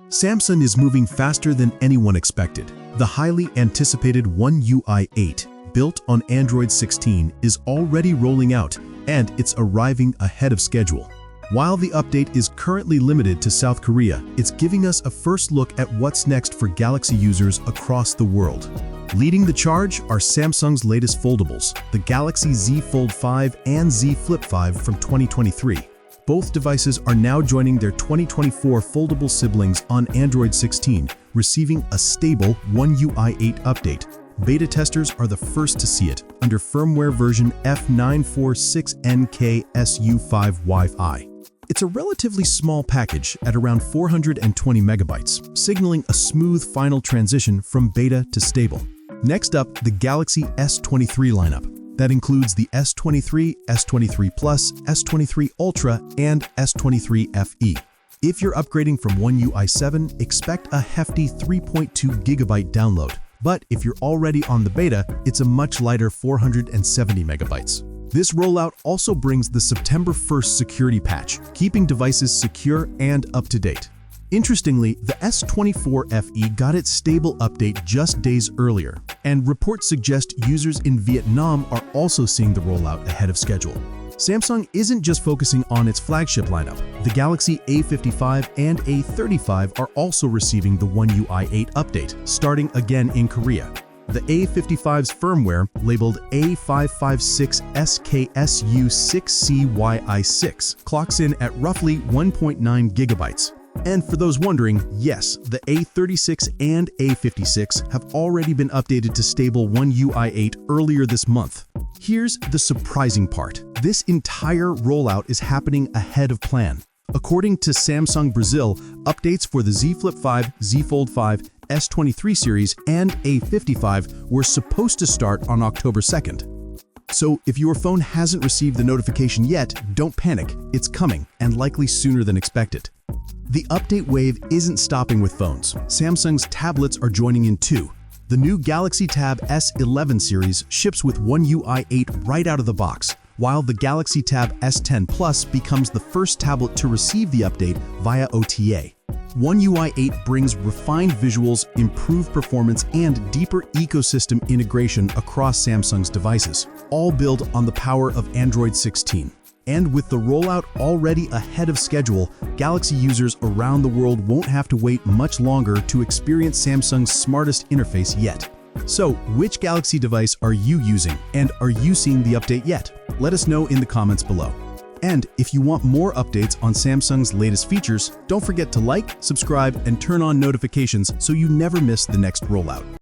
Samsung is moving faster than anyone expected. The highly anticipated One UI 8, built on Android 16, is already rolling out, and it's arriving ahead of schedule. While the update is currently limited to South Korea, it's giving us a first look at what's next for Galaxy users across the world. Leading the charge are Samsung's latest foldables, the Galaxy Z Fold5 and Z Flip5 from 2023. Both devices are now joining their 2024 foldable siblings on Android 16, receiving a stable One UI 8 update. Beta testers are the first to see it under firmware version F946NKSU5YI. It's a relatively small package at around 420 megabytes, signaling a smooth final transition from beta to stable. Next up, the Galaxy S23 lineup. That includes the S23, S23 Plus, S23 Ultra, and S23 FE. If you're upgrading from One UI 7, expect a hefty 3.2 gigabyte download. But if you're already on the beta, it's a much lighter 470 megabytes. This rollout also brings the September 1st security patch, keeping devices secure and up to date. Interestingly, the S24 FE got its stable update just days earlier, and reports suggest users in Vietnam are also seeing the rollout ahead of schedule. Samsung isn't just focusing on its flagship lineup. The Galaxy A55 and A35 are also receiving the One UI 8 update, starting again in Korea. The A55's firmware, labeled A556 SKSU6CYI6, clocks in at roughly 1.9 gigabytes. And for those wondering, yes, the A36 and A56 have already been updated to stable One UI 8 earlier this month. Here's the surprising part. This entire rollout is happening ahead of plan. According to Samsung Brazil, updates for the Z Flip5, Z Fold5, S23 series, and A55 were supposed to start on October 2nd. So if your phone hasn't received the notification yet, don't panic. It's coming, and likely sooner than expected. The update wave isn't stopping with phones. Samsung's tablets are joining in too. The new Galaxy Tab S11 series ships with One UI 8 right out of the box, while the Galaxy Tab S10 Plus becomes the first tablet to receive the update via OTA. One UI 8 brings refined visuals, improved performance, and deeper ecosystem integration across Samsung's devices, all built on the power of Android 16. And with the rollout already ahead of schedule, Galaxy users around the world won't have to wait much longer to experience Samsung's smartest interface yet. So, which Galaxy device are you using, and are you seeing the update yet? Let us know in the comments below. And if you want more updates on Samsung's latest features, don't forget to like, subscribe, and turn on notifications so you never miss the next rollout.